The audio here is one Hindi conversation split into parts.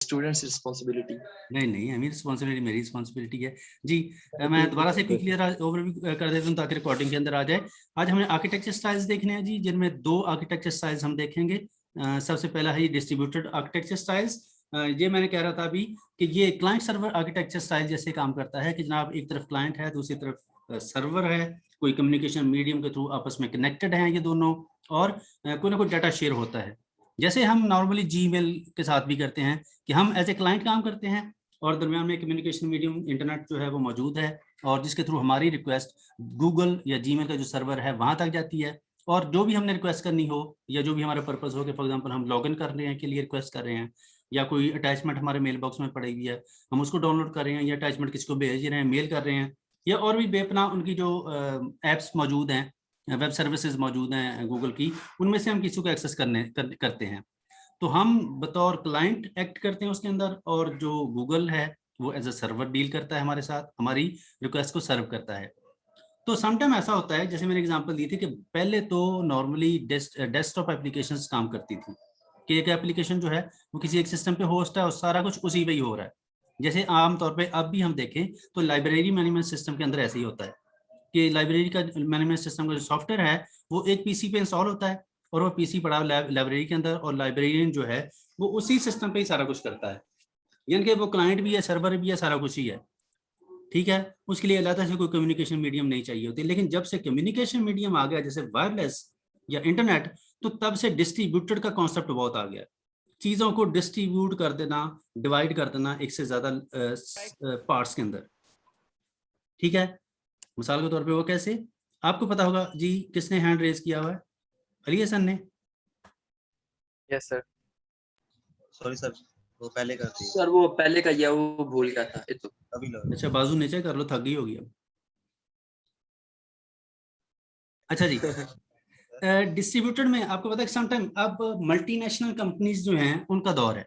Students responsibility? नहीं नहीं, मेरी रिस्पांसिबिलिटी, मेरी रिस्पांसिबिलिटी है जी। मैं दोबारा से क्विकली ओवरव्यू कर देता हूँ ताकि रिकॉर्डिंग के अंदर आ जाए। आज हमें आर्किटेक्चर स्टाइल्स देखने हैं जी, जिनमें 2 आर्किटेक्चर स्टाइल्स हम देखेंगे। सबसे पहला है डिस्ट्रीब्यूटेड आर्किटेक्चर स्टाइल्स। ये मैंने कह रहा था अभी कि ये क्लाइंट सर्वर आर्किटेक्चर स्टाइल जैसे काम करता है कि जनाब एक तरफ क्लाइंट है, दूसरी तरफ सर्वर है, कोई कम्युनिकेशन मीडियम के थ्रू आपस में कनेक्टेड हैं ये दोनों, और कोई ना कोई डाटा शेयर होता है। जैसे हम नॉर्मली जीमेल के साथ भी करते हैं कि हम एज ए क्लाइंट काम करते हैं और दरमियान में कम्युनिकेशन मीडियम इंटरनेट जो है वो मौजूद है, और जिसके थ्रू हमारी रिक्वेस्ट गूगल या जीमेल का जो सर्वर है वहां तक जाती है, और जो भी हमने रिक्वेस्ट करनी हो या जो भी हमारा पर्पस हो कि फॉर एग्जांपल हम लॉगिन कर रहे हैं के लिए रिक्वेस्ट कर रहे हैं, या कोई अटैचमेंट हमारे मेल बॉक्स में पड़ी हुई है हम उसको डाउनलोड कर रहे हैं, या अटैचमेंट किसी को भेज रहे हैं, मेल कर रहे हैं, या और भी बेपनाह उनकी जो एप्स मौजूद हैं, वेब सर्विसेज मौजूद हैं गूगल की, उनमें से हम किसी को एक्सेस करते हैं। तो हम बतौर क्लाइंट एक्ट करते हैं उसके अंदर, और जो गूगल है वो एज अ सर्वर डील करता है हमारे साथ, हमारी रिक्वेस्ट को सर्व करता है। तो समटाइम ऐसा होता है, जैसे मैंने एग्जांपल दी थी कि पहले तो नॉर्मली डेस्कटॉप एप्लीकेशंस काम करती थी कि एक एप्लीकेशन जो है वो किसी एक सिस्टम पे होस्ट है और सारा कुछ उसी पे ही हो रहा है। जैसे आमतौर पे अब भी हम देखें तो लाइब्रेरी मैनेजमेंट सिस्टम के अंदर ऐसे ही होता है कि लाइब्रेरी का मैनेजमेंट सिस्टम का जो सॉफ्टवेयर है वो एक पीसी पे इंस्टॉल होता है, और वो पीसी पड़ा लाइब्रेरी के अंदर, और लाइब्रेरियन जो है वो उसी सिस्टम पे ही सारा कुछ करता है, यानी कि वो क्लाइंट भी है, सर्वर भी है, सारा कुछ ही है। ठीक है, उसके लिए अलग से कोई कम्युनिकेशन मीडियम नहीं चाहिए होती। लेकिन जब से कम्युनिकेशन मीडियम आ गया जैसे वायरलेस या इंटरनेट, तो तब से डिस्ट्रीब्यूटेड का कॉन्सेप्ट बहुत आ गया। चीजों को डिस्ट्रीब्यूट कर देना, डिवाइड कर देना एक से ज्यादा पार्ट्स के अंदर। ठीक है, मिसाल के तौर पे वो कैसे, आपको पता होगा जी, किसने हैंड रेज किया हुआ है? अली हसन ने। Yes sir. सॉरी सर, वो पहले करती है सर वो पहले का किया, वो भूल गया था ये तो। अभी लो। अच्छा, बाजू नीचे कर लो, थक गई होगी अब। अच्छा जी, डिस्ट्रीब्यूटेड में आपको पता है समटाइम अब मल्टीनेशनल कंपनीज जो हैं उनका दौर है।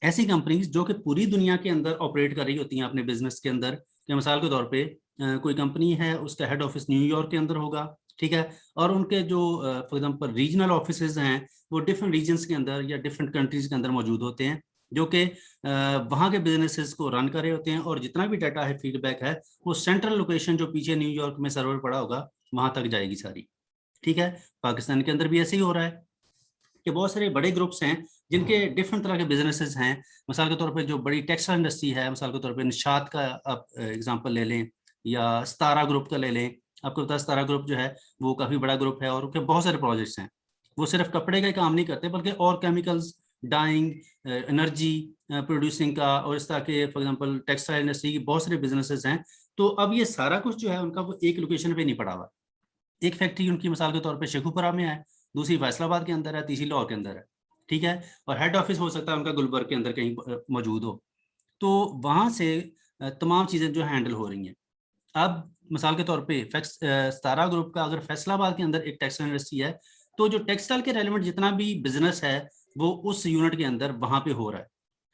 ऐसी कंपनीज जो कि पूरी दुनिया के अंदर ऑपरेट कर रही होती हैं अपने बिजनेस के अंदर, कि मिसाल के तौर पे कोई कंपनी है उसका हेड ऑफिस न्यूयॉर्क के अंदर होगा, ठीक है, और उनके जो फॉर एग्जांपल रीजनल ऑफिसेज हैं वो डिफरेंट रीजन्स के अंदर या डिफरेंट कंट्रीज के अंदर मौजूद होते हैं, जो कि वहाँ के बिजनेसेस को रन कर रहे होते हैं, और जितना भी डाटा है, फीडबैक है, वो सेंट्रल लोकेशन जो पीछे न्यूयॉर्क में सर्वर पड़ा होगा वहां तक जाएगी सारी। ठीक है, पाकिस्तान के अंदर भी ऐसे ही हो रहा है कि बहुत सारे बड़े ग्रुप्स हैं जिनके डिफरेंट तरह के बिजनेसेस हैं। मिसाल के तौर पे जो बड़ी टेक्सटाइल इंडस्ट्री है, मिसाल के तौर पे निशात का आप एग्जांपल ले लें, या सतारा ग्रुप का ले लें। आपको पता है सतारा ग्रुप जो है वो काफ़ी बड़ा ग्रुप है और उनके बहुत सारे प्रोजेक्ट्स हैं। वो सिर्फ कपड़े का ही काम नहीं करते बल्कि और केमिकल्स, डाइंग, एनर्जी प्रोड्यूसिंग का, और इस तरह के फॉर एग्जाम्पल टेक्सटाइल इंडस्ट्री की बहुत सारे बिजनेसेस हैं। तो अब ये सारा कुछ जो है उनका वो एक लोकेशन पे नहीं पड़ा हुआ। एक फैक्ट्री उनकी मिसाल के तौर पे शेखुपुरा में है, दूसरी फैसलाबाद के अंदर है, तीसरी लाहौर के अंदर है। ठीक है, और हेड ऑफिस हो सकता है उनका गुलबर्ग के अंदर कहीं मौजूद हो। तो वहां से तमाम चीजें जो हैंडल हो रही हैं। अब मिसाल के तौर पे सतारा ग्रुप का अगर फैसलाबाद के अंदर एक टेक्सटाइल इंडस्ट्री है, तो जो टेक्सटाइल के रेलिवेंट जितना भी बिजनेस है वो उस यूनिट के अंदर वहां पे हो रहा है।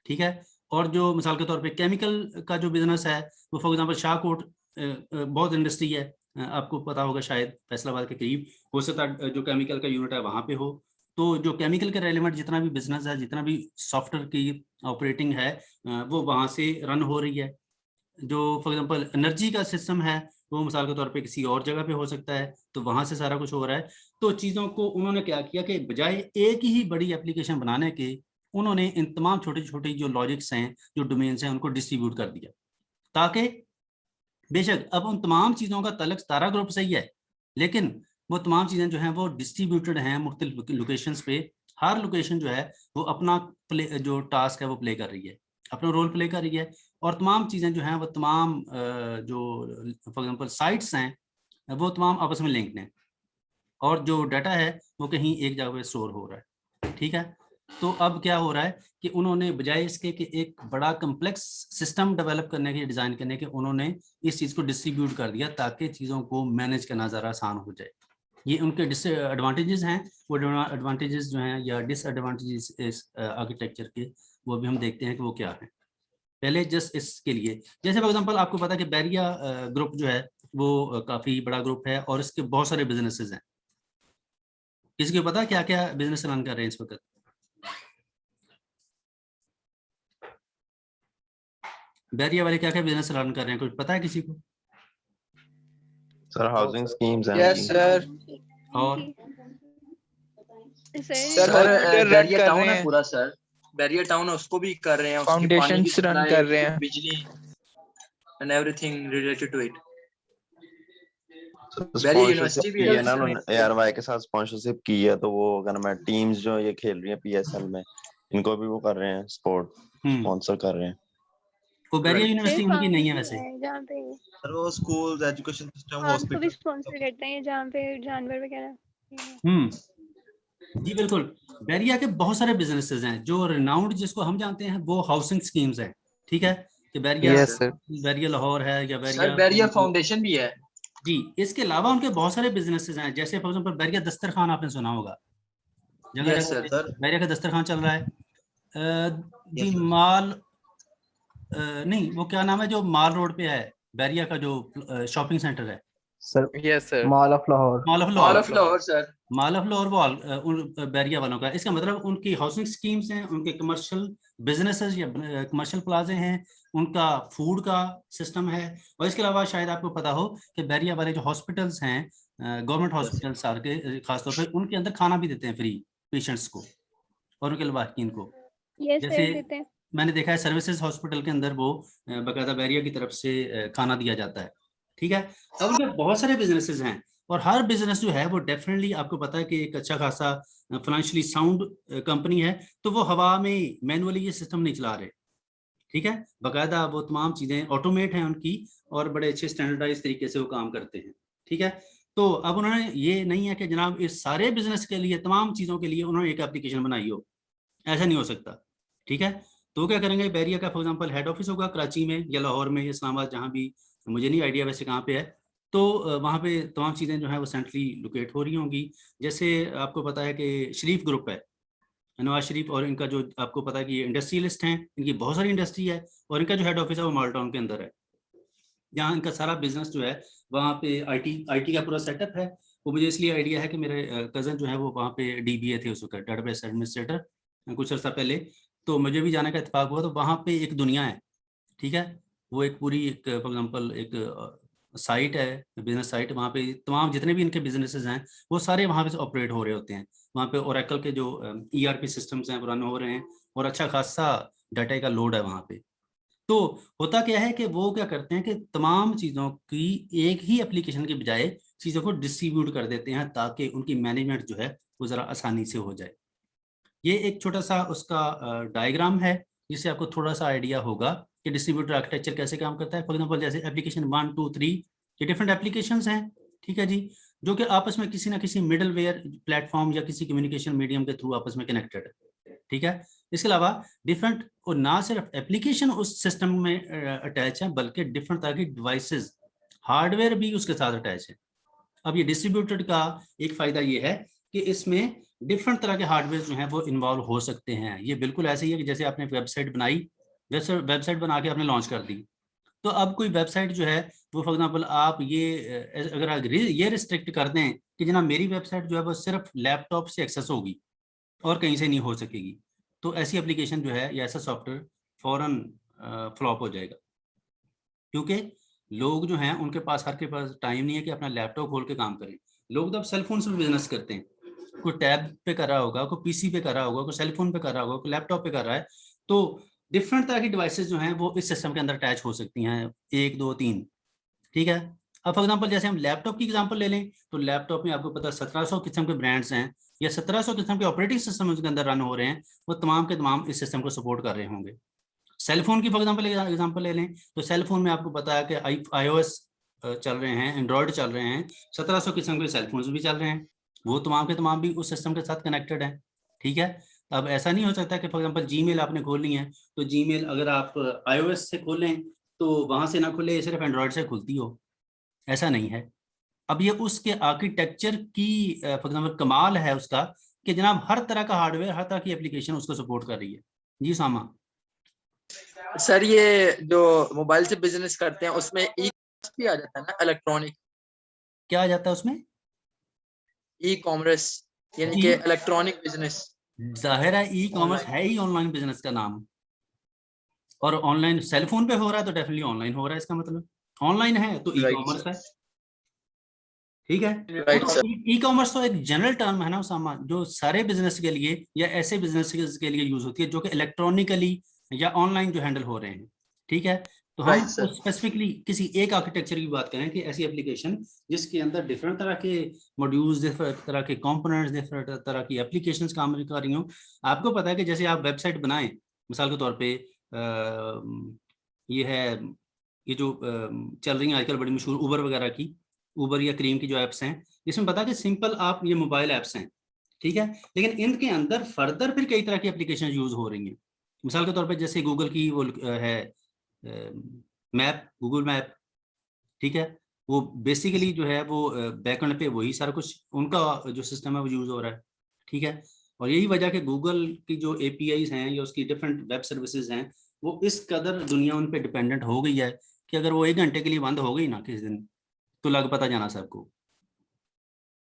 ठीक है, और जो मिसाल के तौर पे केमिकल का जो बिजनेस है वो फॉर एग्जांपल शाहकोट बहुत इंडस्ट्री है, आपको पता होगा शायद फैसलाबाद के करीब, हो सकता है जो केमिकल का यूनिट है वहां पे हो। तो जो केमिकल के रेलिवेंट जितना भी बिजनेस है, जितना भी सॉफ्टवेयर की ऑपरेटिंग है, वो वहां से रन हो रही है। जो फॉर एग्जांपल एनर्जी का सिस्टम है वो मिसाल के तौर पे किसी और जगह पे हो सकता है, तो वहां से सारा कुछ हो रहा है। तो चीज़ों को उन्होंने क्या किया कि बजाय एक ही बड़ी एप्लीकेशन बनाने के, उन्होंने इन तमाम छोटी छोटी जो लॉजिक्स हैं, जो डोमेन्स हैं, उनको डिस्ट्रीब्यूट कर दिया, ताकि बेशक अब उन तमाम चीज़ों का तलक तारा ग्रुप से ही है, लेकिन वो तमाम चीज़ें जो हैं वो डिस्ट्रीब्यूटेड हैं मुख्तलिफ लोकेशंस पे। हर लोकेशन जो है वो अपना जो टास्क है वो प्ले कर रही है, अपना रोल प्ले कर रही है, और तमाम चीज़ें जो हैं वो तमाम जो फॉर एग्जांपल साइट्स हैं वो तमाम आपस में लिंक्ड हैं, और जो डाटा है वो कहीं एक जगह पे स्टोर हो रहा है। ठीक है, तो अब क्या हो रहा है कि उन्होंने बजाय इसके कि एक बड़ा कम्प्लेक्स सिस्टम डेवलप करने के, डिज़ाइन करने के, उन्होंने इस चीज़ को डिस्ट्रीब्यूट कर दिया ताकि चीज़ों को मैनेज करना ज़रा आसान हो जाए। ये उनके एडवांटेजेस हैं। वो एडवांटेजेस जो हैं या डिसएडवांटेजेस इस आर्किटेक्चर के, वो भी हम देखते हैं कि वो क्या है। पहले जस्ट इसके लिए, जैसे फॉर एग्जांपल आपको पता है कि बैरिया ग्रुप जो है वो काफ़ी बड़ा ग्रुप है और इसके बहुत सारे बिजनेसेस हैं। किसी को पता क्या क्या बिजनेस रन कर रहे हैं इस वक्त? बैरिया वाले क्या क्या बिजनेस रन कर रहे हैं, कुछ पता है किसी को? सर हाउसिंग स्कीम्स हैं यस उनकी। सर। और सर हॉस्पिटल रन बैरिया कर टाउन रहे है हैं, पूरा सर, बैरिया टाउन है उसको भी कर रहे हैं, उसकी पानी की फाउंडेशंस रन सप्लाई, कर रहे हैं। बिजली and everything related to it. बैरिया स्पॉन्सरशिप यूनिवर्सिटी भी की है है ना उसमें। उन्होंने, ARY के साथ स्पॉन्सरशिप की है, तो वो गवर्नमेंट टीम्स जो ये खेल रही हैं PSL में, इनको भी वो कर रहे हैं, सपोर्ट स्पॉन्सर कर रहे हैं। वो बैरिया Right. यूनिवर्सिटी उनकी नहीं है वैसे। जहाँ पे सर वो स्कूल्स, एजुकेशन सिस्टम, आपको भी हॉस्पिटल। स्पॉन्सर करते हैं, जहाँ पे जानवर वगैरह। जी बिल्कुल। बैरिया के बहुत सारे बिजनेसेस हैं जो रिनाउंड, जिसको हम जानते हैं वो हाउसिंग स्कीम्स है, ठीक है, कि बैरिया यस सर। बैरिया लाहौर है या सर बैरिया फाउंडेशन भी है। जी। इसके अलावा उनके बहुत सारे बिजनेसेस हैं, जैसे फॉर एग्जांपल बैरिया दस्तरखान आपने सुना होगा, जगह यस जगह सर। बैरिया का दस्तरखान चल रहा है। जी Yes, sir. माल नहीं, वो क्या नाम है जो माल रोड पे है, बैरिया का जो शॉपिंग सेंटर है, sir yes sir. Mall of Lahore. Mall of all Lahore. Of Lahore sir. Mall of Lahore वो उन बैरिया वालों का। इसका मतलब उनकी हाउसिंग स्कीम्स हैं, उनके कमर्शियल बिजनेसेस या कमर्शियल प्लाजे हैं, उनका फूड का सिस्टम है। और इसके अलावा शायद आपको पता हो कि बैरिया वाले जो हॉस्पिटल्स हैं, गवर्नमेंट हॉस्पिटल्स सार के खासतौर पे, उनके अंदर खाना भी देते हैं फ्री पेशेंट्स को और उनके लवाकिन को। यस जैसे सर, देते हैं। मैंने देखा है सर्विसेज हॉस्पिटल के अंदर वो बाकायदा बैरिया की तरफ से खाना दिया जाता है, ठीक है। अब उनके बहुत सारे बिजनेसेस हैं और हर बिजनेस जो है वो डेफिनेटली आपको पता है कि एक अच्छा खासा फाइनेंशियली साउंड कंपनी है, तो वो हवा में मैनुअली ये सिस्टम नहीं चला रहे, ठीक है। बाकायदा वो तमाम चीजें ऑटोमेट हैं उनकी और बड़े अच्छे स्टैंडर्डाइज तरीके से वो काम करते हैं, ठीक है। तो अब उन्होंने ये नहीं है कि जनाब इस सारे बिजनेस के लिए, तमाम चीजों के लिए उन्होंने एक एप्लीकेशन बनाई हो, ऐसा नहीं हो सकता, ठीक है। तो क्या करेंगे, बैरिया का फॉर एग्जांपल हेड ऑफिस होगा कराची में या लाहौर में या इस्लामाबाद, जहाँ भी, मुझे नहीं आइडिया वैसे कहाँ पे है। तो वहाँ पे तमाम चीज़ें जो है वो सेंट्रली लोकेट हो रही होंगी। जैसे आपको पता है कि शरीफ ग्रुप है, नवाज शरीफ, और इनका जो आपको पता है कि ये इंडस्ट्रियलिस्ट हैं, इनकी बहुत सारी इंडस्ट्री है और इनका जो हेड ऑफिस है वो माल टाउन के अंदर है, जहाँ इनका सारा बिजनेस जो है वहाँ पे आईटी का पूरा सेटअप है। वो मुझे इसलिए आइडिया है कि मेरे कज़न जो है वो वहाँ पे DBA थे, उसका डेटाबेस एडमिनिस्ट्रेटर, कुछ अर्सा पहले, तो मुझे भी जाने का इत्तेफाक हुआ। तो वहाँ पे एक दुनिया है, ठीक है, वो एक पूरी एक फॉर एग्जांपल एक साइट है, बिजनेस साइट, वहाँ पे तमाम जितने भी इनके बिजनेसेस हैं वो सारे वहाँ पे से ऑपरेट हो रहे होते हैं। वहाँ पे ओरेकल के जो ERP सिस्टम्स हैं वो रन हो रहे हैं और अच्छा खासा डाटा का लोड है वहाँ पे। तो होता क्या है कि वो क्या करते हैं कि तमाम चीज़ों की एक ही एप्लीकेशन के बजाय चीज़ों को डिस्ट्रीब्यूट कर देते हैं ताकि उनकी मैनेजमेंट जो है वो ज़रा आसानी से हो जाए। ये एक छोटा सा उसका डायग्राम है जिससे आपको थोड़ा सा आइडिया होगा कि डिस्ट्रीब्यूटर आर्किटेक्चर कैसे काम करता है। फॉर एग्जांपल जैसे एप्लीकेशन 1 2 3 ये डिफरेंट एप्लीकेशंस हैं, ठीक है जी, जो कि आपस में किसी ना किसी मिडलवेयर प्लेटफॉर्म या किसी कम्युनिकेशन मीडियम के थ्रू आपस में कनेक्टेड है, ठीक है। इसके अलावा डिफरेंट, और ना सिर्फ एप्लीकेशन उस सिस्टम में अटैच है बल्कि डिफरेंट तरह की डिवाइसेस, हार्डवेयर भी उसके साथ अटैच है। अब ये डिस्ट्रीब्यूटेड का एक फायदा ये है कि इसमें डिफरेंट तरह के हार्डवेयर जो हैं वो इन्वॉल्व हो सकते हैं। ये बिल्कुल ऐसे ही है कि जैसे आपने वेबसाइट बनाई, वेबसाइट बना के आपने लॉन्च कर दी, तो अब कोई वेबसाइट जो है वो फॉर एग्जांपल आप ये अगर आप ये रिस्ट्रिक्ट कर दें कि जनाब मेरी वेबसाइट जो है वो सिर्फ लैपटॉप से एक्सेस होगी और कहीं से नहीं हो सकेगी, तो ऐसी एप्लीकेशन जो है या ऐसा सॉफ्टवेयर फौरन फ्लॉप हो जाएगा, क्योंकि लोग जो हैं उनके पास, हर के पास टाइम नहीं है कि अपना लैपटॉप खोल के काम करें। लोग तो अब सेलफोन से बिजनेस करते हैं, कोई टैब पे कर रहा होगा, कोई PC पे कर रहा होगा, कोई सेलफोन पे कर रहा होगा, कोई लैपटॉप पे कर रहा है। तो डिफरेंट तरह की डिवाइसेस जो हैं वो इस सिस्टम के अंदर अटैच हो सकती हैं, 1 2 3, ठीक है। अब फॉर एग्जांपल जैसे हम लैपटॉप की एग्जांपल ले लें, तो लैपटॉप में आपको पता 1700 किस्म के ब्रांड्स हैं या 1700 किस्म के ऑपरेटिंग सिस्टम उसके अंदर रन हो रहे हैं, वो तमाम के तमाम इस सिस्टम को सपोर्ट कर रहे होंगे। सेलफोन की फॉर एग्जांपल ले लें, तो सेलफोन में आपको पता है कि iOS चल रहे हैं, एंड्रॉयड चल रहे हैं, 1700 किस्म के सेलफोन्स भी चल रहे हैं, वो तमाम के तमाम भी उस सिस्टम के साथ कनेक्टेड हैं, ठीक है। अब ऐसा नहीं हो सकता कि फॉर एग्जांपल जीमेल आपने खोलनी है तो जीमेल अगर आप iOS से खोलें तो वहां से ना खुले, सिर्फ एंड्रॉयड से खुलती हो, ऐसा नहीं है। अब ये उसके आर्किटेक्चर की फॉर एग्जांपल कमाल है उसका कि जनाब हर तरह का हार्डवेयर, हर तरह की एप्लीकेशन उसको सपोर्ट कर रही है। जी सामा। सर ये जो मोबाइल से बिजनेस करते हैं उसमें ई भी आ जाता है ना, इलेक्ट्रॉनिक, क्या आ जाता है उसमें? ई-कॉमर्स, यानी कि इलेक्ट्रॉनिक बिजनेस। जाहिर है ई कॉमर्स है ही ऑनलाइन बिजनेस का नाम, और ऑनलाइन सेल फोन पे हो रहा है तो डेफिनेटली ऑनलाइन हो रहा है, इसका मतलब ऑनलाइन है तो ई Right, कॉमर्स sir. है, ठीक है। Right, sir. ई कॉमर्स तो एक जनरल टर्म है ना उसामा, जो सारे बिजनेस के लिए या ऐसे बिजनेस के लिए यूज होती है जो कि इलेक्ट्रॉनिकली या ऑनलाइन जो हैंडल हो रहे हैं, ठीक है। तो हम Right, sir. स्पेसिफिकली किसी एक आर्किटेक्चर की बात करें कि ऐसी एप्लीकेशन जिसके अंदर डिफरेंट तरह के मॉड्यूल्स, डिफरेंट तरह के कंपोनेंट्स, डिफरेंट तरह की एप्लीकेशंस काम कर रही हूँ। आपको पता है कि जैसे आप वेबसाइट बनाएं, मिसाल के तौर पे ये है, ये जो चल रही है आजकल बड़ी मशहूर उबर वगैरह की, उबर या क्रीम की जो ऐप्स हैं, इसमें पता है कि सिंपल आप ये मोबाइल ऐप्स हैं, ठीक है, लेकिन इनके अंदर फर्दर फिर कई तरह की एप्लीकेशन यूज हो रही हैं। मिसाल के तौर पे जैसे गूगल की वो है मैप, गूगल मैप, ठीक है, वो बेसिकली जो है वो बैकएंड पे वही सारा कुछ उनका जो सिस्टम है वो यूज हो रहा है, ठीक है। और यही वजह कि गूगल की जो एपीआईज हैं या उसकी डिफरेंट वेब सर्विसेज हैं वो इस कदर दुनिया उन पे डिपेंडेंट हो गई है कि अगर वो 1 घंटे के लिए बंद हो गई ना किसी दिन तो लग पता जाना सबको।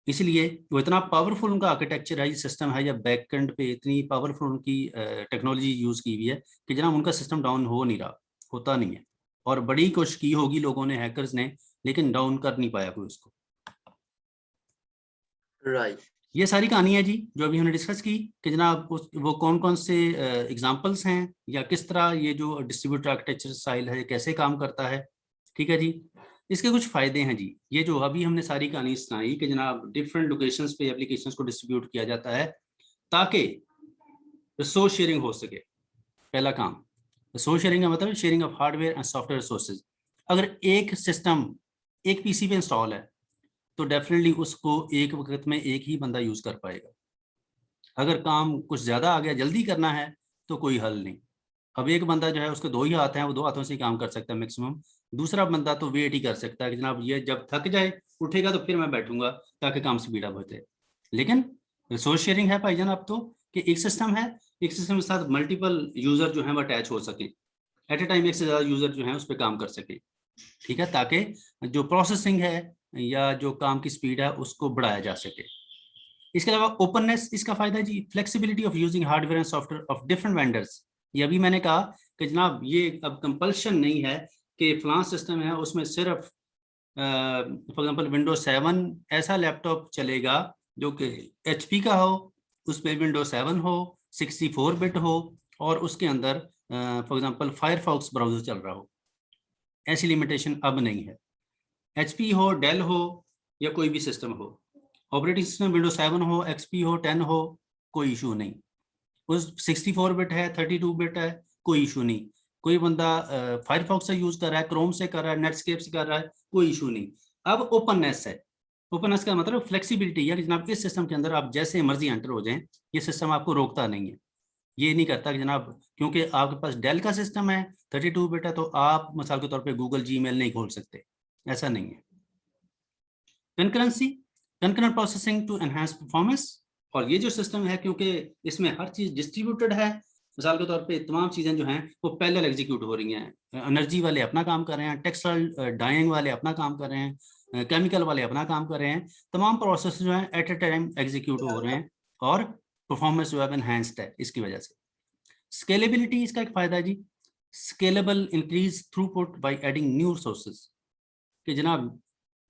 इसलिए वो इतना पावरफुल उनका आर्किटेक्चर है, सिस्टम है, या बैकएंड पे इतनी पावरफुल उनकी टेक्नोलॉजी यूज की हुई है कि जनाब उनका सिस्टम डाउन हो नहीं रहा, होता नहीं है। और बड़ी कोशिश की होगी लोगों ने, हैकर्स ने, लेकिन डाउन कर नहीं पाया कोई उसको। Right. ये सारी कहानी है जी जो अभी हमने डिस्कस की कि जनाब वो कौन कौन से एग्जांपल्स हैं या किस तरह ये जो डिस्ट्रीब्यूटर आर्किटेक्चर स्टाइल है कैसे काम करता है, ठीक है जी। इसके कुछ फायदे हैं जी, ये जो अभी हमने सारी कहानी सुनाई कि जनाब डिफरेंट लोकेशंस पे एप्लीकेशंस को डिस्ट्रीब्यूट किया जाता है ताकि रिसोर्स शेयरिंग हो सके। पहला काम रिसोर्स शेयरिंग का मतलब sharing of hardware and software resources. अगर एक सिस्टम एक पीसी पे इंस्टॉल है तो डेफिनेटली उसको एक वक्त में एक ही बंदा यूज कर पाएगा। अगर काम कुछ ज्यादा आ गया, जल्दी करना है, तो कोई हल नहीं। अब एक बंदा जो है उसके 2 ही हाथ हैं, वो 2 हाथों से ही काम कर सकता है मैक्सिमम। दूसरा बंदा तो वेट ही कर सकता है कि जनाब ये जब थक जाए उठेगा तो फिर मैं बैठूंगा ताकि काम स्पीड अप हो जाए। लेकिन रिसोर्स शेयरिंग है भाईजान अब तो कि एक सिस्टम है, एक सिस्टम के साथ मल्टीपल यूजर जो है वो अटैच हो सके, एट ए टाइम एक से ज्यादा यूजर जो है उस पर काम कर सके, ठीक है, ताकि जो प्रोसेसिंग है या जो काम की स्पीड है उसको बढ़ाया जा सके। इसके अलावा ओपननेस, इसका फायदा जी flexibility of using hardware and software of different vendors. ये अभी मैंने कहा कि जनाब ये अब कंपल्शन नहीं है कि फलां सिस्टम है उसमें सिर्फ फॉर एग्जांपल विंडोज 7 ऐसा लैपटॉप चलेगा जो कि एचपी का हो, उस पर विंडोज 7 हो, 64 बिट हो और उसके अंदर फॉर एग्जांपल फायरफॉक्स ब्राउजर चल रहा हो। ऐसी लिमिटेशन अब नहीं है। एचपी हो, डेल हो या कोई भी सिस्टम हो, ऑपरेटिंग सिस्टम विंडोज 7 हो, एक्सपी हो, 10 हो, कोई इशू नहीं। उस 64 बिट है, 32 बिट है, कोई इशू नहीं। कोई बंदा फायरफॉक्स से यूज कर रहा है, क्रोम से कर रहा है, नेटस्केप से कर रहा है, कोई इशू नहीं। अब ओपननेस है। ओपननेस का मतलब फ्लेक्सिबिलिटी है कि जनाब इस सिस्टम के अंदर आप जैसे मर्जी एंटर हो जाएं, ये सिस्टम आपको रोकता नहीं है। ये नहीं करता कि जनाब क्योंकि आपके पास डेल का सिस्टम है, 32 बिट है, तो आप मिसाल के तौर पे गूगल जीमेल नहीं खोल सकते, ऐसा नहीं है। Concurrency, concurrent processing to enhance performance. और ये जो सिस्टम है क्योंकि इसमें हर चीज डिस्ट्रीब्यूटेड है, मिसाल के तौर पे तमाम चीजें जो हैं वो पैरेलल एग्जीक्यूट हो रही हैं। एनर्जी वाले अपना काम कर रहे हैं, टेक्सटाइल डाइंग वाले अपना काम कर रहे हैं, केमिकल वाले अपना काम कर रहे हैं। तमाम प्रोसेस जो हैं एट ए टाइम एग्जीक्यूट हो रहे हैं और परफॉर्मेंस जो है एनहांस्ड है इसकी वजह से। स्केलेबिलिटी, इसका एक फायदा है जी, scalable increase throughput by adding new resources. कि जनाब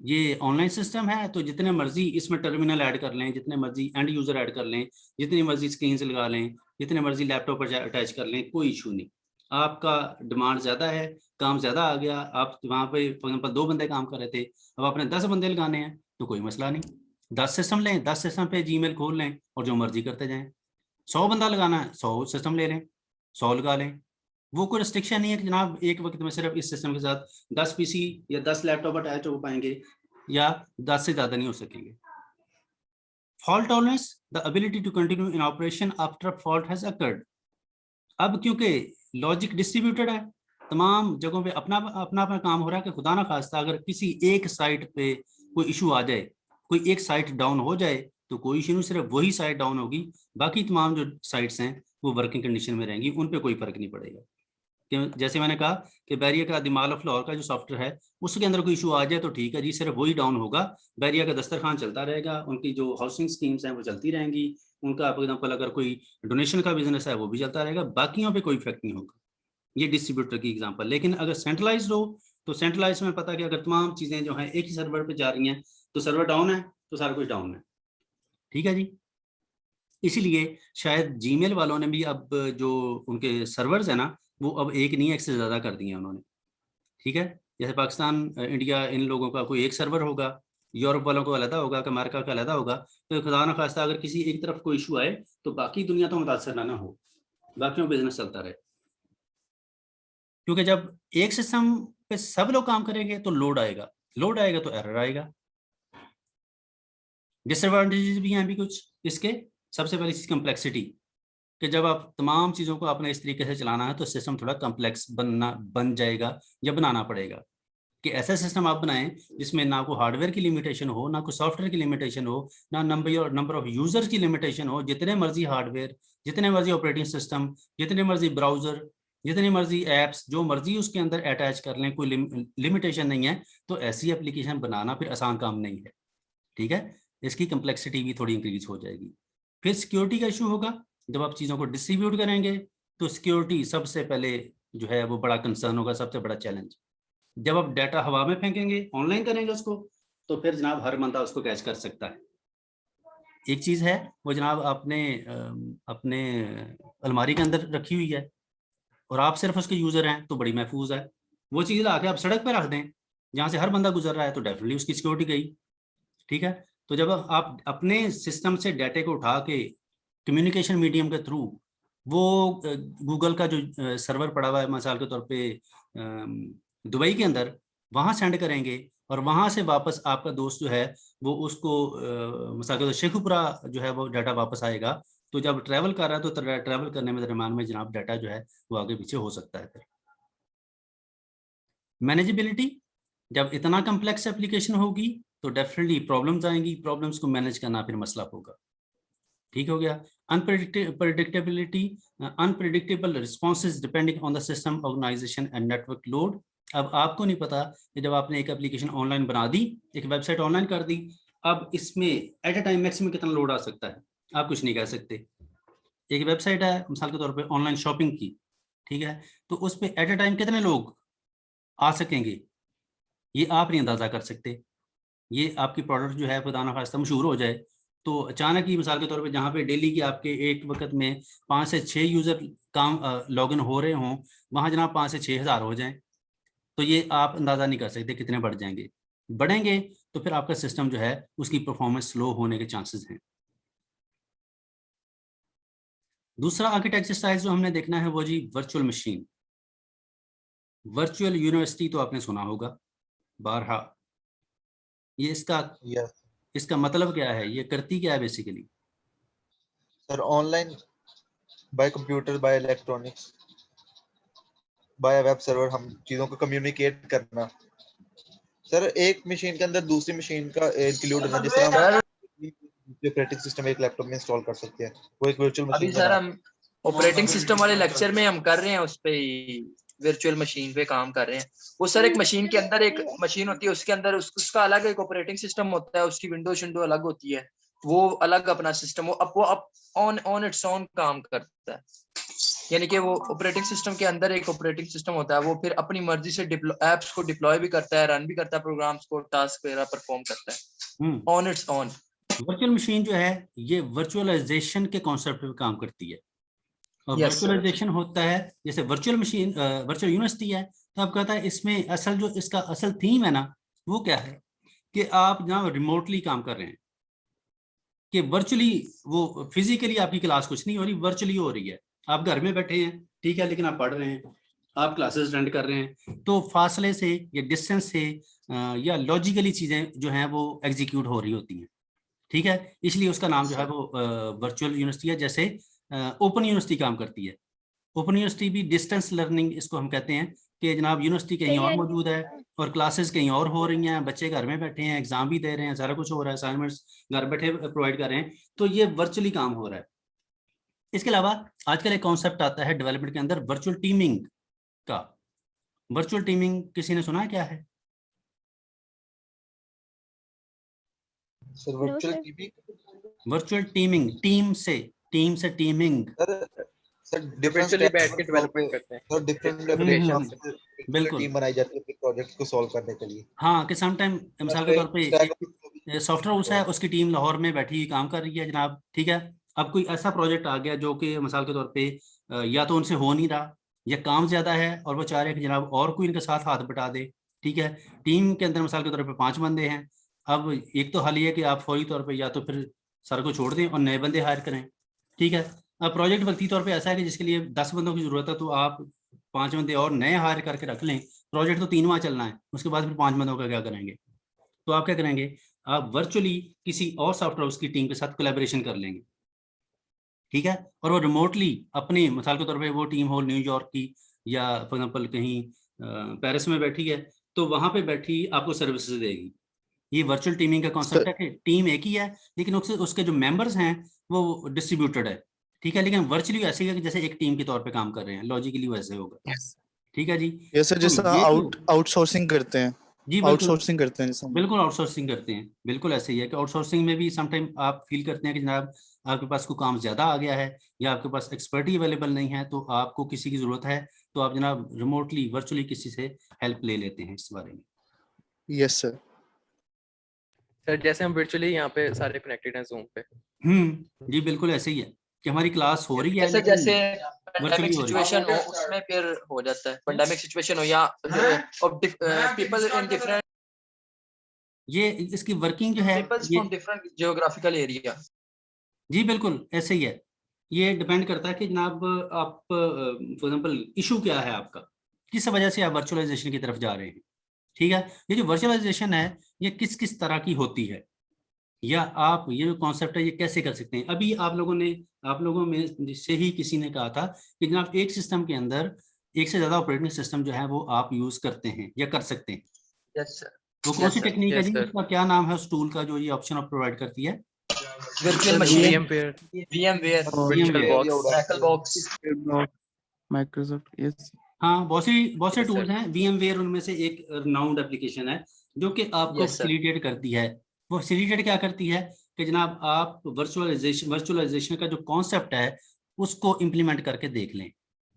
ये ऑनलाइन सिस्टम है तो जितने मर्जी इसमें टर्मिनल ऐड कर लें, जितने मर्जी एंड यूजर ऐड कर लें, जितनी मर्जी स्क्रीन से लगा लें, जितने मर्जी लैपटॉप पर अटैच कर लें, कोई इशू नहीं। आपका डिमांड ज्यादा है, काम ज्यादा आ गया, आप वहाँ पे फॉर एग्जाम्पल 2 बंदे काम कर रहे थे, अब आपने 10 बंदे लगाने हैं तो कोई मसला नहीं। 10 सिस्टम लें, 10 सिस्टम पे जीमेल खोल लें और जो मर्जी करते जाएं। 100 बंदा लगाना है, 100 सिस्टम ले लें, 100 लगा लें। वो कोई रिस्ट्रिक्शन नहीं है कि जनाब एक वक्त में सिर्फ इस सिस्टम के साथ 10 पीसी या 10 लैपटॉप अटैच हो पाएंगे या 10 से ज्यादा नहीं हो सकेंगे। Fault tolerance, the ability to continue in operation after fault has occurred. अब क्योंकि लॉजिक डिस्ट्रीब्यूटेड है, तमाम जगहों पे अपना अपना अपना काम हो रहा है कि खुदा ना खास्ता अगर किसी एक साइट पे कोई इशू आ जाए, कोई एक साइट डाउन हो जाए तो कोई इशू नहीं, सिर्फ वही साइट डाउन होगी, बाकी तमाम जो साइट्स हैं वो वर्किंग कंडीशन में रहेंगी, उन पे कोई फर्क नहीं पड़ेगा। जैसे मैंने कहा कि बैरियर का दिमाल ऑफ लाहौर का जो सॉफ्टवेयर है उसके अंदर कोई इशू आ जाए तो ठीक है जी, सिर्फ वही डाउन होगा, बैरियर का दस्तरखान चलता रहेगा, उनकी जो हाउसिंग स्कीम्स हैं वो चलती रहेंगी, उनका फॉर एग्जाम्पल अगर कोई डोनेशन का बिजनेस है वो भी चलता रहेगा, बाकियों पे कोई इफेक्ट नहीं होगा। ये डिस्ट्रीब्यूटर की एग्जांपल। लेकिन अगर सेंट्रलाइज्ड हो तो सेंट्रलाइज में पता है कि अगर तमाम चीजें जो हैं एक ही सर्वर पे जा रही हैं तो सर्वर डाउन है तो सारा कुछ डाउन है। ठीक है जी। इसीलिए शायद जीमेल वालों ने भी अब जो उनके सर्वर्स है ना वो अब एक नहीं एक से ज्यादा कर दिए उन्होंने। ठीक है, जैसे पाकिस्तान इंडिया इन लोगों का कोई एक सर्वर होगा, यूरोप वालों को अलग होगा, अमेरिका का अलग होगा, तो खुदा न खास्ता अगर किसी एक तरफ कोई इशू आए तो बाकी दुनिया तो मुतासर ना हो, बाकियों बिजनेस चलता रहे। क्योंकि जब एक सिस्टम पे सब लोग काम करेंगे तो लोड आएगा तो एरर आएगा। डिसएडवांटेजेस भी हैं भी कुछ इसके। सबसे पहली चीज कम्प्लेक्सिटी, कि जब आप तमाम चीज़ों को आपने इस तरीके से चलाना है तो सिस्टम थोड़ा कम्प्लेक्स बन जाएगा या बनाना पड़ेगा। कि ऐसा सिस्टम आप बनाएं जिसमें ना कोई हार्डवेयर की लिमिटेशन हो, ना कोई सॉफ्टवेयर की लिमिटेशन हो, ना नंबर ऑफ यूजर्स की लिमिटेशन हो। जितने मर्जी हार्डवेयर, जितने मर्जी ऑपरेटिंग सिस्टम, जितने मर्जी ब्राउजर, जितनी मर्जी ऐप्स, जो मर्जी उसके अंदर अटैच कर लें, कोई लिमिटेशन नहीं है। तो ऐसी एप्लीकेशन बनाना फिर आसान काम नहीं है। ठीक है, इसकी कम्प्लेक्सिटी भी थोड़ी इंक्रीज हो जाएगी। फिर सिक्योरिटी का इशू होगा। जब आप चीज़ों को डिस्ट्रीब्यूट करेंगे तो सिक्योरिटी सबसे पहले जो है वो बड़ा कंसर्न होगा, सबसे बड़ा चैलेंज। जब आप डाटा हवा में फेंकेंगे, ऑनलाइन करेंगे उसको, तो फिर जनाब हर बंदा उसको कैच कर सकता है। एक चीज़ है वो जनाब आपने अपने अलमारी के अंदर रखी हुई है और आप सिर्फ उसके यूज़र हैं तो बड़ी महफूज है। वो चीज़ आके आप सड़क पर रख दें जहाँ से हर बंदा गुजर रहा है तो डेफिनेटली उसकी सिक्योरिटी गई। ठीक है, तो जब आप अपने सिस्टम से डाटे को उठा के कम्युनिकेशन मीडियम के थ्रू वो गूगल का जो सर्वर पड़ा हुआ है मिसाल के तौर पे दुबई के अंदर, वहाँ सेंड करेंगे और वहाँ से वापस आपका दोस्त जो है वो उसको मिसाल के तौर शेखुपुरा जो है वो डाटा वापस आएगा। तो जब ट्रैवल कर रहा है तो ट्रैवल करने में दरम्यान में जनाब डाटा जो है वो आगे पीछे हो सकता है। फिर मैनेजेबिलिटी, जब इतना कम्प्लेक्स एप्लीकेशन होगी तो डेफिनेटली प्रॉब्लम्स आएंगी, प्रॉब्लम्स को मैनेज करना फिर मसला होगा। ठीक हो गया। Unpredictability, unpredictable responses depending on the system organisation and network load. अब आपको नहीं पता कि जब आपने एक एप्लीकेशन ऑनलाइन बना दी, एक वेबसाइट ऑनलाइन कर दी, अब इसमें एट अ टाइम मैक्सिमम कितना लोड आ सकता है आप कुछ नहीं कह सकते। एक वेबसाइट है मिसाल के तौर पे ऑनलाइन शॉपिंग की, ठीक है, तो उस पर एट अ टाइम कितने लोग आ सकेंगे ये आप नहीं अंदाजा कर सकते। ये आपकी प्रोडक्ट जो है खुदा न खास्ता मशहूर हो जाए तो अचानक ही मिसाल के तौर पे जहाँ पे डेली की आपके एक वक्त में 5 से 6 यूज़र काम लॉगिन हो रहे हों, वहाँ जनाब 5 से 6 हज़ार हो जाएं, तो ये आप अंदाज़ा नहीं कर सकते कितने बढ़ जाएंगे। बढ़ेंगे तो फिर आपका सिस्टम जो है उसकी परफॉर्मेंस स्लो होने के चांसेस हैं। दूसरा आर्किटेक्चर स्टाइल जो हमने देखना है वो जी वर्चुअल मशीन। वर्चुअल यूनिवर्सिटी तो आपने सुना होगा बारहा। ये इसका मतलब क्या है, ये करती क्या है basically? Sir online by computer, by electronics, by web server हम चीजों को कम्युनिकेट करना। सर एक मशीन के अंदर दूसरी मशीन का इंक्लूड होना, जिस तरह हम ऑपरेटिंग सिस्टम एक लैपटॉप में इंस्टॉल कर सकते हैं, वो एक वर्चुअल अभी मशीन सर हम ऑपरेटिंग सिस्टम वाले लेक्चर में हम कर रहे हैं, उस पे वर्चुअल मशीन पे काम कर रहे हैं। वो सर एक मशीन के अंदर एक मशीन होती है, उसके अंदर उसका अलग एक ऑपरेटिंग सिस्टम होता है, उसकी विंडो शिंडो अलग होती है, वो अलग अपना सिस्टम वो ऑन इट्स ओन काम करता है। यानी कि वो ऑपरेटिंग सिस्टम के अंदर एक ऑपरेटिंग सिस्टम होता है, वो फिर अपनी मर्जी से एप्स को डिप्लॉय भी करता है, रन भी करता है, प्रोग्राम्स को, टास्क वगैरह परफॉर्म करता है on its own. Virtual machine जो है ये वर्चुअलाइजेशन के कॉन्सेप्ट पे काम करती है। और वर्चुअलाइजेशन होता है जैसे वर्चुअल मशीन वर्चुअल यूनिवर्सिटी है, तो आप कहता है इसमें असल जो इसका असल थीम है ना वो क्या है कि आप जहाँ रिमोटली काम कर रहे हैं, कि वर्चुअली वो फिजिकली आपकी क्लास कुछ नहीं हो रही, वर्चुअली हो रही है। आप घर में बैठे हैं, ठीक है, लेकिन आप पढ़ रहे हैं, आप क्लासेस अटेंड कर रहे हैं, तो फासले से या डिस्टेंस से या लॉजिकली चीज़ें जो हैं वो एग्जीक्यूट हो रही होती हैं। ठीक है, इसलिए उसका नाम जो है वो वर्चुअल यूनिवर्सिटी है। जैसे ओपन यूनिवर्सिटी काम करती है, ओपन यूनिवर्सिटी भी डिस्टेंस लर्निंग इसको हम कहते हैं कि जनाब यूनिवर्सिटी कहीं और मौजूद है और क्लासेस कहीं और हो रही हैं, बच्चे घर में बैठे हैं, एग्जाम भी दे रहे हैं, सारा कुछ हो रहा है, असाइनमेंट्स घर बैठे प्रोवाइड कर रहे हैं, तो ये वर्चुअली काम हो रहा है। इसके अलावा आजकल एक कॉन्सेप्ट आता है डेवलपमेंट के अंदर वर्चुअल टीमिंग का। वर्चुअल टीमिंग किसी ने सुना है क्या है? Sir virtual teeming, virtual teeming, team से टीमिंग। सर डिफरेंट virtually बैठ के डेवलपमेंट करते हैं। सर डिफरेंट applications बिल्कुल। टीम बनाई जाती है अपने प्रोजेक्ट को सॉल्व करने के लिए। हाँ कि सम टाइम मिसाल के तौर पे Stack एक सॉफ्टवेयर हाउस है, उसकी टीम लाहौर में बैठी हुई काम कर रही है जनाब, ठीक है। अब कोई ऐसा प्रोजेक्ट आ गया जो कि मिसाल के तौर पे या तो उनसे हो नहीं रहा या काम ज्यादा है और वो चाह रहे हैं कि जनाब और कोई इनके साथ हाथ बटा दे, ठीक है। टीम के अंदर मिसाल के तौर पे 5 बंदे हैं। अब एक तो हल ये है कि आप फौरी तौर पे या तो फिर सर को छोड़ दें और नए बंदे हायर करें, ठीक है। अब प्रोजेक्ट वक्ती तौर पे ऐसा है कि जिसके लिए 10 बंदों की जरूरत है तो आप 5 बंदे और नए हायर करके रख लें। प्रोजेक्ट तो 3 माह चलना है, उसके बाद फिर 5 बंदों का क्या करेंगे? तो आप क्या करेंगे, आप वर्चुअली किसी और सॉफ्टवेयर उसकी टीम के साथ कोलैबोरेशन कर लेंगे, ठीक है। और वो रिमोटली अपनी मिसाल के तौर पे वो टीम हो न्यूयॉर्क की या फॉर एग्जांपल कहीं पेरिस में बैठी है, तो वहां पे बैठी आपको सर्विसेज देगी। ये वर्चुअल टीमिंग का कॉन्सेप्ट है कि टीम एक ही है लेकिन उसके जो मेंबर्स हैं वो डिस्ट्रीब्यूटेड है, ठीक है। लेकिन वर्चुअली ऐसे ही है कि जैसे एक टीम के तौर पे काम कर रहे हैं, लॉजिकली वैसे होगा, ठीक है जी। ये सर तो जैसा ये आउटसोर्सिंग करते हैं, जी बिल्कुल आउटसोर्सिंग करते हैं जैसा। बिल्कुल आउटसोर्सिंग करते हैं, बिल्कुल ऐसे ही है कि आउटसोर्सिंग में भी समटाइम आप फील करते हैं कि जनाब आपके पास कोई काम ज्यादा आ गया है या आपके पास एक्सपर्टी अवेलेबल नहीं है, तो आपको किसी की जरूरत है तो आप जनाब रिमोटली वर्चुअली किसी से हेल्प ले लेते हैं इस बारे में। Yes sir. सर जैसे हम virtually यहाँ पे सारे connected हैं Zoom पे। जी बिल्कुल ऐसे ही है कि हमारी क्लास हो रही है जैसे लेकिन जैसे virtually pandemic हो रही है। situation हो उसमें फिर हो जाता है, pandemic situation हो या people in different ये इसकी वर्किंग जो है peoples ये from different geographical area। जी बिल्कुल ऐसे ही है। ये डिपेंड करता है कि जनाब आप फॉर एग्जांपल इशू क्या है आपका, किस वजह से आप वर्चुअलाइजेशन की तरफ जा रहे हैं, ठीक है। ये जो वर्चुअलाइजेशन है ये किस किस तरह की होती है या आप ये जो कॉन्सेप्ट है ये कैसे कर सकते हैं। अभी आप लोगों में से ही किसी ने कहा था कि जनाब एक सिस्टम के अंदर एक से ज्यादा ऑपरेटिंग सिस्टम जो है वो आप यूज करते हैं या कर सकते हैं। Yes sir। वो कौन सी Yes, sir. टेक्निक है Yes, जी, sir. उसका क्या नाम है उस टूल का जो ये ऑप्शन आप प्रोवाइड करती है? Virtual machine, VMware, VMware, VMware, VirtualBox, Oraclebox। Microsoft, yes. हाँ बहुत से Yes, टूल्स sir. हैं। VMware उनमें से एक राउंड एप्लीकेशन है जो कि आपको Yes, sir. फैसिलिटेट करती है। वो फैसिलिटेट क्या करती है कि जनाब आप वर्चुअलाइजेशन का जो कॉन्सेप्ट है उसको इम्प्लीमेंट करके देख लें।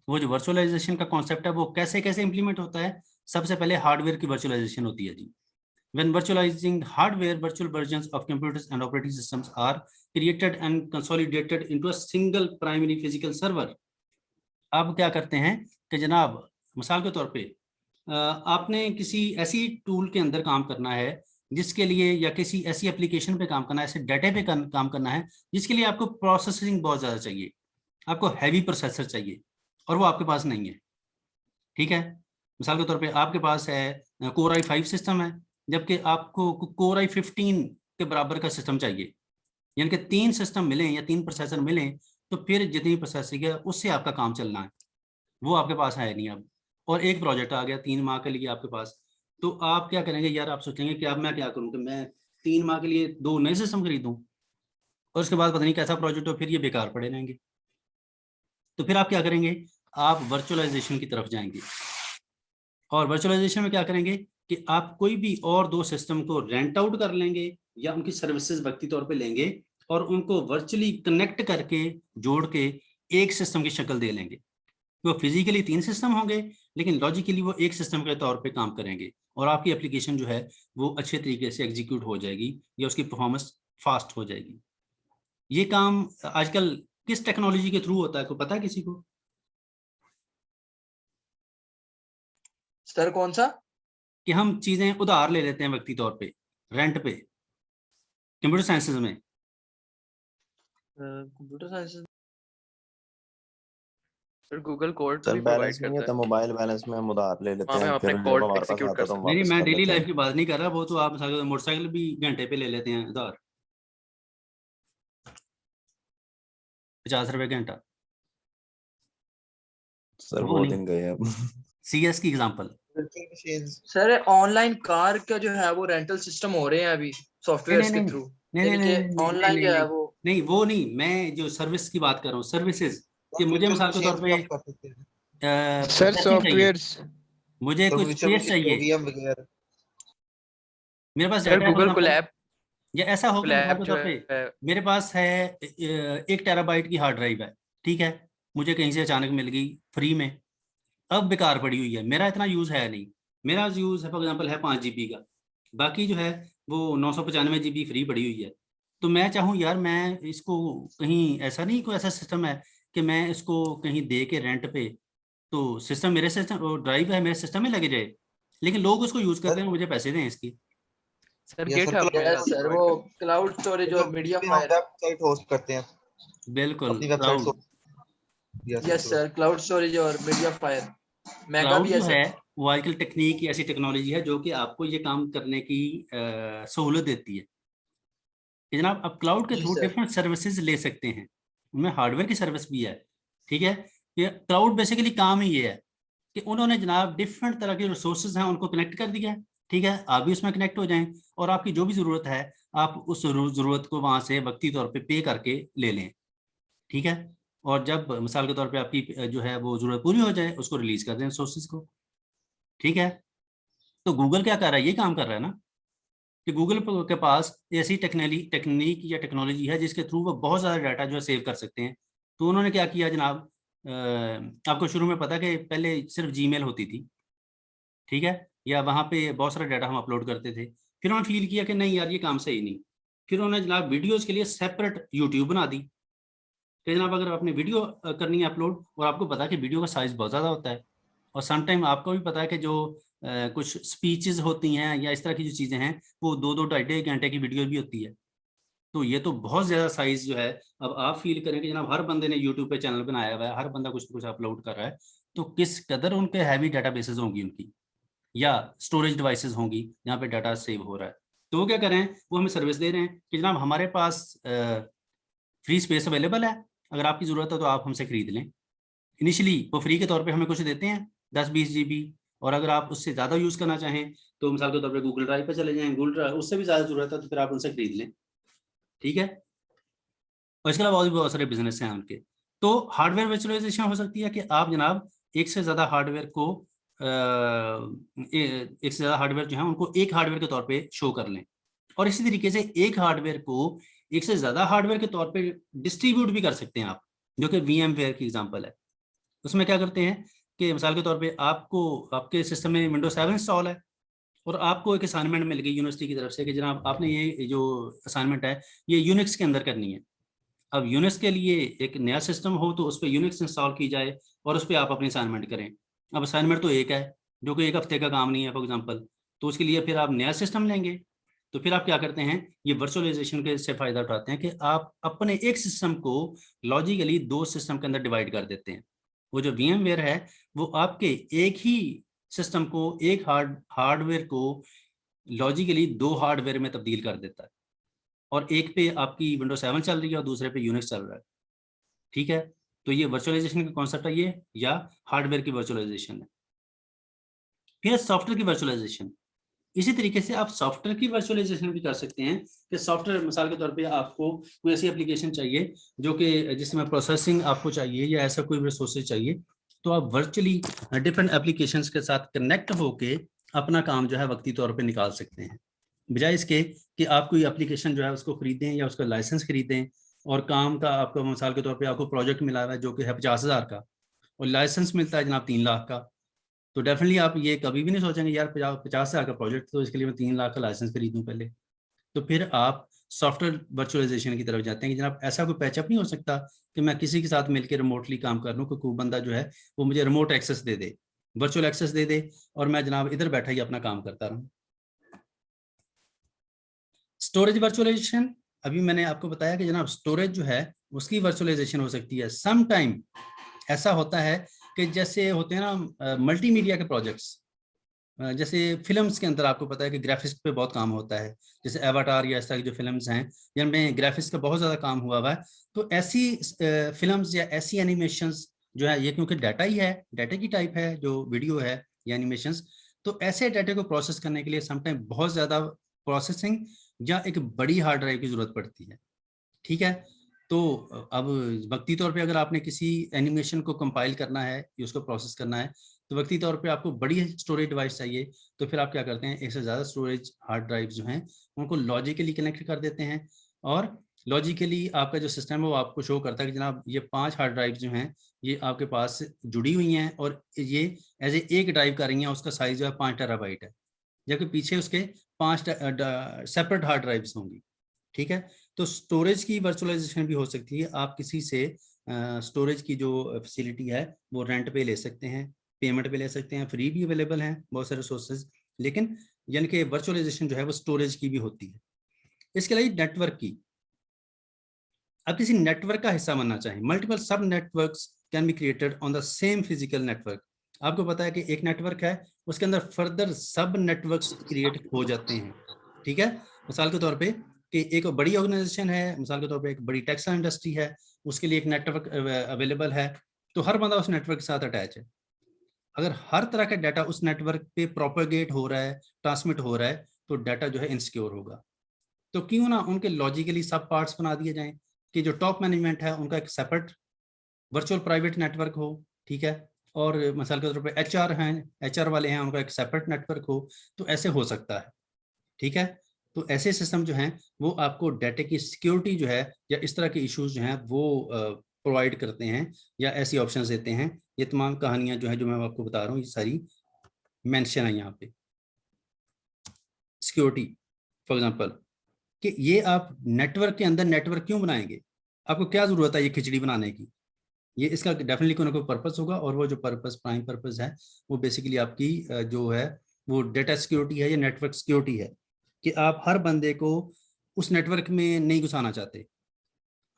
वो जो वर्चुअलाइजेशन का कॉन्सेप्ट है वो कैसे कैसे इम्प्लीमेंट होता है। सबसे पहले हार्डवेयर की वर्चुअलाइजेशन होती है जी। When virtualizing hardware, virtual versions of computers and operating systems are created and consolidated into a single primary physical server। अब क्या करते हैं कि जनाब मिसाल के तौर पे आपने किसी ऐसी टूल के अंदर काम करना है जिसके लिए या किसी ऐसी एप्लीकेशन पे काम करना है, ऐसे डाटा पे काम करना है जिसके लिए आपको प्रोसेसिंग बहुत ज़्यादा चाहिए, आपको हैवी प्रोसेसर चाहिए और वो आपके पास नहीं है, ठीक है। मिसाल के तौर पे आपके पास है कोर i5 सिस्टम है जबकि आपको कोर i15 के बराबर का सिस्टम चाहिए, यानी कि 3 सिस्टम मिलें या 3 प्रोसेसर मिलें तो फिर जितनी प्रोसेसिंग है उससे आपका काम चलना है, वो आपके पास है नहीं अब। और एक प्रोजेक्ट आ गया 3 माह के लिए आपके पास, तो आप क्या करेंगे यार, आप सोचेंगे कि अब मैं क्या करूं कि मैं 3 माह के लिए 2 नए सिस्टम खरीदूं और उसके बाद पता नहीं कैसा प्रोजेक्ट हो, फिर ये बेकार पड़े रहेंगे। तो फिर आप क्या करेंगे, आप वर्चुअलाइजेशन की तरफ जाएंगे और वर्चुअलाइजेशन में क्या करेंगे कि आप कोई भी और 2 सिस्टम को रेंट आउट कर लेंगे या उनकी सर्विसेज वक्ती तौर पे लेंगे और उनको वर्चुअली कनेक्ट करके जोड़ के एक सिस्टम की शक्ल दे लेंगे। वो फिजिकली 3 सिस्टम होंगे लेकिन लॉजिकली वो एक सिस्टम के तौर पे काम करेंगे और आपकी एप्लीकेशन जो है वो अच्छे तरीके से एग्जीक्यूट हो जाएगी या उसकी परफॉर्मेंस फास्ट हो जाएगी। ये काम आजकल किस टेक्नोलॉजी के थ्रू होता है, कोई पता है किसी को? सर कौन सा? कि हम चीजें उधार ले लेते हैं वक्ती तौर पे, रेंट पे, कंप्यूटर साइंसेज में। Computer science sir Google code sir भी प्रोवाइड बैलेंस नहीं करता होता, है, मोबाइल बैलेंस में हम उधार ले लेते वहाँ पे हैं, हम अपने फिर जब कोड हमारे पास एग्जीक्यूट आता है कर तो हम सकते नहीं वापस मैं कर डेली लेते लाइफ हैं। की बात नहीं कर रहा, वो तो आप मोटरसाइकिल भी घंटे पे ले लेते हैं उधार, 50 रुपए घंटा। सर वो वो नहीं, दिन गए अब। CS की example. virtual machines sir online car का जो है वो रेंटल सिस्टम हो रहे हैं अभी सॉफ्टवेयर्स के थ्रू, यानी कि ऑनलाइन जो है वो नहीं, मैं जो सर्विस की बात कर रहा हूँ, सर्विसेज कि मुझे virtual मिसाल के तौर machines पे भी आप कर सकते हैं Sir, processing चाहिए, softwares. मुझे तो कुछ virtual स्पेस machine चाहिए, VMware मेरे पास सर डाटा है गूगल फॉर एग्जांपल, कोलैब या ऐसा हो कि मिसाल कोलैब के जो तौर पे है मेरे पास है 1 टेराबाइट की हार्ड ड्राइव है, ठीक है। मुझे कहीं से अचानक मिल गई फ्री में, अब बेकार पड़ी हुई है, मेरा इतना यूज़ है नहीं, मेरा यूज़ है फॉर एग्जांपल है 5 GB का, बाकी जो है वो 995 GB फ्री पड़ी हुई है। तो मैं चाहूँ यार मैं इसको कहीं, ऐसा नहीं कोई ऐसा सिस्टम है कि मैं इसको कहीं दे के रेंट पे, तो सिस्टम मेरे सिस्टम ड्राइव है मेरे सिस्टम में लगे जाए, लेकिन लोग उसको यूज़ करते हैं, मुझे पैसे दें इसकी। सर Yes, sir, GitHub है यस सर, वो क्लाउड स्टोरेज और मीडिया हम फायर। वेबसाइट होस्ट करते हैं बिल्कुल, अपनी website. Cloud yes sir, cloud storage और मीडिया फायर मेगा क्लाउड भी जो है है सर। वो आजकल टेक्निक की ऐसी टेक्नोलॉजी है जो कि आपको ये काम करने की सहूलत देती है कि जनाब आप क्लाउड के जी थ्रू सर। डिफरेंट सर्विसेज ले सकते हैं, उनमें हार्डवेयर की सर्विस भी है। ठीक है, ये क्लाउड बेसिकली काम ही ये है कि उन्होंने जनाब डिफरेंट तरह के रिसोर्सेज हैं उनको कनेक्ट कर दिया है। ठीक है, आप भी उसमें कनेक्ट हो जाएं और आपकी जो भी ज़रूरत है आप उस ज़रूरत को वहाँ से वक्ती तौर पे करके ले लें। ठीक है, और जब मिसाल के तौर पे आपकी जो है वो ज़रूरत पूरी हो जाए उसको रिलीज कर दें रिसोर्सेज को। ठीक है, तो गूगल क्या कर रहा है, ये काम कर रहा है ना कि गूगल के पास ऐसी टेक्निक या टेक्नोलॉजी है जिसके थ्रू वो बहुत ज़्यादा डाटा जो है सेव कर सकते हैं। तो उन्होंने क्या किया जनाब, आपको शुरू में पता कि पहले सिर्फ जीमेल होती थी, ठीक है, या वहाँ पे बहुत सारा डाटा हम अपलोड करते थे, फिर उन्होंने फील किया कि नहीं यार ये काम सही नहीं, फिर उन्होंने जनाब वीडियोज़ के लिए सेपरेट यूट्यूब बना दी कि जनाब अगर आपने वीडियो करनी है अपलोड और आपको पता है कि वीडियो का साइज़ बहुत ज़्यादा होता है, और समटाइम आपको भी पता है कि जो कुछ स्पीचेस होती हैं या इस तरह की जो चीज़ें हैं वो 2-2 ढाई घंटे की वीडियो भी होती है, तो ये तो बहुत ज़्यादा साइज़ जो है। अब आप फील करें कि जनाब हर बंदे ने यूट्यूब पे चैनल बनाया हुआ है, हर बंदा कुछ ना कुछ अपलोड कर रहा है, तो किस कदर उनके हैवी डाटाबेसेस होंगी उनकी, या स्टोरेज डिवाइसेस होंगी जहाँ पे डाटा सेव हो रहा है। तो वो क्या कर रहे हैं, वो हमें सर्विस दे रहे हैं कि जनाब हमारे पास फ्री स्पेस अवेलेबल है, अगर आपकी ज़रूरत है तो आप हमसे खरीद लें। इनिशियली वो फ्री के तौर पे हमें कुछ देते हैं 10-20 GB, और अगर आप उससे ज़्यादा यूज़ करना चाहें तो मिसाल के तौर पे गूगल ड्राइव पे चले जाएं, गूगल ड्राइव उससे भी ज़्यादा ज़रूरत है तो फिर आप उनसे खरीद लें। ठीक है, और इसके अलावा और भी बहुत सारे बिजनेस हैं उनके। तो हार्डवेयर वर्चुअलाइजेशन हो सकती है कि आप जनाब एक से ज़्यादा हार्डवेयर को एक से ज़्यादा हार्डवेयर जो है उनको एक हार्डवेयर के तौर पे शो कर लें, और इसी तरीके से एक हार्डवेयर को एक से ज़्यादा हार्डवेयर के तौर पे डिस्ट्रीब्यूट भी कर सकते हैं आप, जो कि VMware की एग्जांपल है। उसमें क्या करते हैं कि मिसाल के तौर पे आपको आपके सिस्टम में Windows 7 इंस्टॉल है और आपको एक असाइनमेंट मिल गई यूनिवर्सिटी की तरफ से कि जनाब आपने ये जो असाइनमेंट है ये यूनिक्स के अंदर करनी है। अब यूनिक्स के लिए एक नया सिस्टम हो तो उस पर यूनिक्स इंस्टॉल की जाए और उस पर आप अपनी असाइनमेंट करें। अब असाइनमेंट तो एक है जो कि एक हफ्ते का काम नहीं है फॉर एग्जांपल, तो उसके लिए फिर आप नया सिस्टम लेंगे। तो फिर आप क्या करते हैं, ये वर्चुअलाइजेशन के से फायदा उठाते हैं कि आप अपने एक सिस्टम को लॉजिकली 2 सिस्टम के अंदर डिवाइड कर देते हैं। वो जो VMware है वो आपके एक ही सिस्टम को, एक हार्डवेयर को लॉजिकली 2 हार्डवेयर में तब्दील कर देता है, और एक पे आपकी Windows 7 चल रही है और दूसरे पे यूनिक्स चल रहा है। ठीक है, तो ये वर्चुअलाइजेशन का कॉन्सेप्ट है ये, या हार्डवेयर की वर्चुअलाइजेशन है। फिर सॉफ्टवेयर की वर्चुअलाइजेशन, इसी तरीके से आप सॉफ्टवेयर की वर्चुअलाइजेशन भी कर सकते हैं कि सॉफ्टवेयर मिसाल के तौर पे आपको कोई ऐसी एप्लीकेशन चाहिए जो कि जिसमें प्रोसेसिंग आपको चाहिए या ऐसा कोई रिसोर्सेज चाहिए, तो आप वर्चुअली डिफरेंट एप्लीकेशंस के साथ कनेक्ट होके अपना काम जो है वक्ती तौर पे निकाल सकते हैं, बजाय इसके कि आप कोई एप्लीकेशन जो है उसको खरीदें या उसका लाइसेंस खरीदें, और काम का आपको मिसाल के तौर पे आपको प्रोजेक्ट मिला हुआ है जो कि है 50,000 का और लाइसेंस मिलता है जनाब 3 लाख का, तो डेफिनेटली आप ये कभी भी नहीं सोचेंगे यार 50,000 का प्रोजेक्ट तो इसके लिए मैं 3 लाख का लाइसेंस खरीदूं पहले। तो फिर आप सॉफ्टवेयर वर्चुअलाइजेशन की तरफ जाते हैं कि जनाब ऐसा कोई पैचअप नहीं हो सकता कि मैं किसी के साथ मिलकर रिमोटली काम कर लूँ, कोई बंदा जो है वो मुझे रिमोट एक्सेस दे दे, वर्चुअल एक्सेस दे दे, और मैं जनाब इधर बैठा ही अपना काम करता रहूँ। स्टोरेज वर्चुअलाइजेशन, अभी मैंने आपको बताया कि जनाब स्टोरेज जो है उसकी वर्चुअलाइजेशन हो सकती है। सम टाइम ऐसा होता है कि जैसे होते हैं ना मल्टीमीडिया के प्रोजेक्ट्स, जैसे फिल्म्स के अंदर आपको पता है कि ग्राफिक्स पे बहुत काम होता है, जैसे एवाटार या इस तरह की जो फिल्म्स हैं जिनमें ग्राफिक्स का बहुत ज़्यादा काम हुआ है, तो ऐसी फिल्म्स या ऐसी एनिमेशंस जो है, ये क्योंकि डाटा ही है, डाटा की टाइप है जो वीडियो है या एनिमेशंस, तो ऐसे डाटा को प्रोसेस करने के लिए समटाइम बहुत ज़्यादा प्रोसेसिंग या एक बड़ी हार्ड ड्राइव की ज़रूरत पड़ती है। ठीक है, तो अब वक्ती तौर पे अगर आपने किसी एनिमेशन को कंपाइल करना है या उसको प्रोसेस करना है तो वक्ती तौर पे आपको बड़ी स्टोरेज डिवाइस चाहिए, तो फिर आप क्या करते हैं, एक से ज़्यादा स्टोरेज हार्ड ड्राइव जो हैं उनको लॉजिकली कनेक्ट कर देते हैं, और लॉजिकली आपका जो सिस्टम है वो आपको शो करता है कि जनाब ये 5 हार्ड ड्राइव जो हैं ये आपके पास जुड़ी हुई हैं और ये एज ए एक ड्राइव कर रही हैं, उसका साइज जो है 5 टेराबाइट है, जबकि पीछे उसके 5 सेपरेट हार्ड ड्राइव्स होंगी। ठीक है, तो स्टोरेज की वर्चुअलाइजेशन भी हो सकती है। आप किसी से स्टोरेज की जो फैसिलिटी है वो रेंट पे ले सकते हैं, पेमेंट पे ले सकते हैं, फ्री भी अवेलेबल हैं बहुत सारे सोर्सेज, लेकिन यानी कि वर्चुअलाइजेशन जो है वो स्टोरेज की भी होती है। इसके अलावा नेटवर्क की, आप किसी नेटवर्क का हिस्सा बनना चाहें, मल्टीपल सब networks can be created on the same physical network. आपको पता है कि एक नेटवर्क है, उसके अंदर फर्दर सब नेटवर्क्स क्रिएट हो जाते हैं। ठीक है, मिसाल के तौर पे कि एक बड़ी ऑर्गेनाइजेशन है, मिसाल के तौर पे एक बड़ी टेक्सटाइल इंडस्ट्री है, उसके लिए एक नेटवर्क अवेलेबल है, तो हर बंदा उस नेटवर्क के साथ अटैच है। अगर हर तरह का डाटा उस नेटवर्क पे प्रोपेगेट हो रहा है, ट्रांसमिट हो रहा है, तो डाटा जो है इनसिक्योर होगा। तो क्यों ना उनके लॉजिकली सब पार्ट्स बना दिए जाएं कि जो टॉप मैनेजमेंट है उनका एक सेपरेट वर्चुअल प्राइवेट नेटवर्क हो, ठीक है, और मिसाल के तौर पे एचआर हैं, एचआर वाले हैं, उनका एक सेपरेट नेटवर्क हो, तो ऐसे हो सकता है। ठीक है, तो ऐसे सिस्टम जो हैं वो आपको डाटा की सिक्योरिटी जो है या इस तरह के इश्यूज जो हैं वो प्रोवाइड करते हैं या ऐसी ऑप्शंस देते हैं। ये तमाम कहानियां जो है जो मैं आपको बता रहा हूँ ये सारी मेंशन है यहाँ पे। सिक्योरिटी फॉर एग्जांपल कि ये आप नेटवर्क के अंदर नेटवर्क क्यों बनाएंगे, आपको क्या जरूरत है ये खिचड़ी बनाने की, ये इसका डेफिनेटली कोई ना कोई पर्पस होगा, और वो जो पर्पस प्राइम पर्पस है वो बेसिकली आपकी जो है वो डेटा सिक्योरिटी है या नेटवर्क सिक्योरिटी है, कि आप हर बंदे को उस नेटवर्क में नहीं घुसाना चाहते।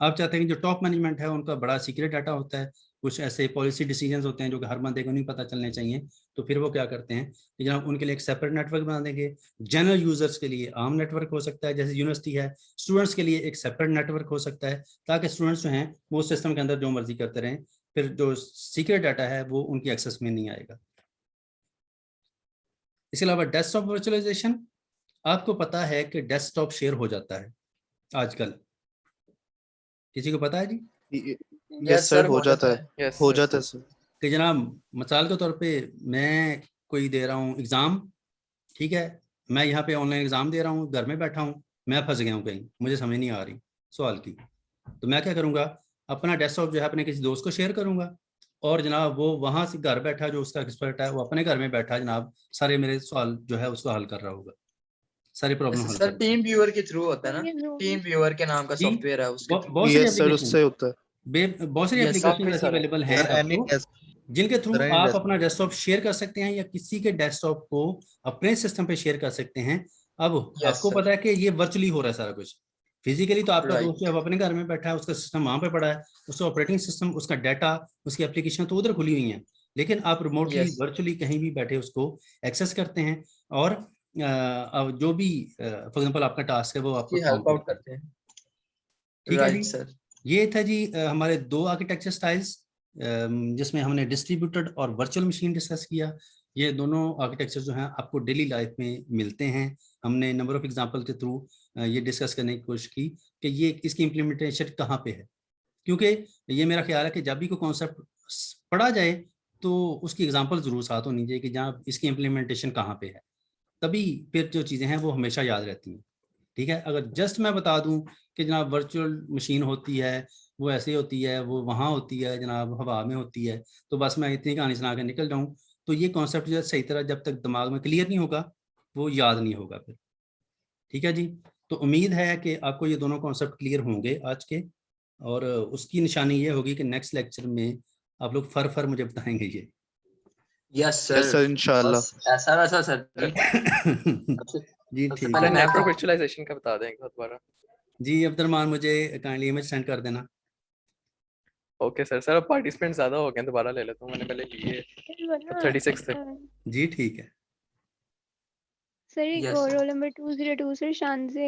आप चाहते हैं कि जो टॉप मैनेजमेंट है उनका बड़ा सीक्रेट डाटा होता है, कुछ ऐसे पॉलिसी डिसीजंस होते हैं जो कि हर बंदे को नहीं पता चलने चाहिए, तो फिर वो क्या करते हैं कि जनाब उनके लिए एक सेपरेट नेटवर्क बना देंगे। जनरल यूजर्स के लिए आम नेटवर्क हो सकता है, जैसे यूनिवर्सिटी है, स्टूडेंट्स के लिए एक सेपरेट नेटवर्क हो सकता है, ताकि स्टूडेंट्स जो हैं वो सिस्टम के अंदर जो मर्जी करते रहें, फिर जो सीक्रेट डाटा है वो उनकी एक्सेस में नहीं आएगा। इसके अलावा डेस्कटॉप वर्चुअलाइजेशन, आपको पता है कि डेस्कटॉप शेयर हो जाता है आजकल, किसी को पता है जी? यस सर, हो जाता है, हो जाता है सर। कि जनाब मिसाल के तौर पे मैं कोई दे रहा हूँ एग्ज़ाम, ठीक है, मैं यहाँ पे ऑनलाइन एग्ज़ाम दे रहा हूँ, घर में बैठा हूँ, मैं फंस गया हूँ कहीं, मुझे समझ नहीं आ रही सवाल की, तो मैं क्या करूँगा, अपना डेस्कटॉप जो है अपने किसी दोस्त को शेयर करूँगा, और जनाब वो वहाँ से घर बैठा जो उसका एक्सपर्ट है वो अपने घर में बैठा जनाब सारे मेरे सवाल जो है उसको हल कर रहा होगा, सारी प्रॉब्लम हल सर कर। टीम व्यूअर के थ्रू होता है ना, टीम व्यूअर के नाम का जी, सॉफ्टवेयर है उसके थ्रू। बहुत सारी यस सर, उससे होता है। बहुत सारी एप्लीकेशन ऐसी अवेलेबल हैं सर एनी आपको, डेस्क, जिनके थ्रू सर एनी आप डेस्क, अपना डेस्कटॉप शेयर कर सकते हैं या किसी के डेस्कटॉप को अपने सिस्टम पे शेयर कर सकते हैं। अब Yes, आपको sir. पता है कि ये वर्चुअली हो रहा है सारा कुछ, फिजिकली तो आपका Right. दोस्त जो है अपने घर में बैठा है, उसका सिस्टम वहां पे पड़ा है, उसका ऑपरेटिंग सिस्टम, उसका डाटा, उसकी एप्लीकेशन तो उधर खुली हुई है, लेकिन आप रिमोटली Yes. वर्चुअली कहीं भी बैठे उसको एक्सेस करते हैं, और अब जो भी फॉर एग्जांपल आपका टास्क है वो आपको हेल्प आउट करते हैं। ठीक है राइट जी। सर। ये था जी हमारे 2 आर्किटेक्चर स्टाइल्स, जिसमें हमने डिस्ट्रीब्यूटेड और वर्चुअल मशीन डिस्कस किया। ये दोनों आर्किटेक्चर जो हैं आपको डेली लाइफ में मिलते हैं। हमने नंबर ऑफ एग्जांपल के थ्रू ये डिस्कस करने की कोशिश की कि ये इसकी इम्प्लीमेंटेशन कहाँ पे है, क्योंकि ये मेरा ख्याल है कि जब भी कोई कॉन्सेप्ट पढ़ा जाए तो उसकी एग्जांपल जरूर साथ होनी चाहिए कि जहाँ इसकी इम्प्लीमेंटेशन कहाँ पे है, तभी फिर जो चीज़ें हैं वो हमेशा याद रहती हैं। ठीक है, अगर जस्ट मैं बता दूं कि जनाब वर्चुअल मशीन होती है, वो ऐसे होती है, वो वहाँ होती है जनाब, हवा में होती है, तो बस मैं इतनी कहानी सुना के निकल जाऊँ, तो ये कॉन्सेप्ट जो है सही तरह जब तक दिमाग में क्लियर नहीं होगा वो याद नहीं होगा फिर। ठीक है जी, तो उम्मीद है कि आपको ये दोनों कॉन्सेप्ट क्लियर होंगे आज के, और उसकी निशानी ये होगी कि नेक्स्ट लेक्चर में आप लोग फर मुझे बताएंगे ये। यस यस सर, इंशाल्लाह। ऐसा वैसा सर जी ठीक पहले है नेटवर्क वर्चुअलाइजेशन का बता दें एक बार दोबारा। जी, अब्दुलरहमान मुझे काइंडली इमेज सेंड कर देना। Okay sir. सर अब पार्टिसिपेंट ज्यादा हो गए, दोबारा ले लेता हूँ, मैंने पहले लिए 36 थे। जी ठीक है sir Yes, sir. Roll number 202 sir शान से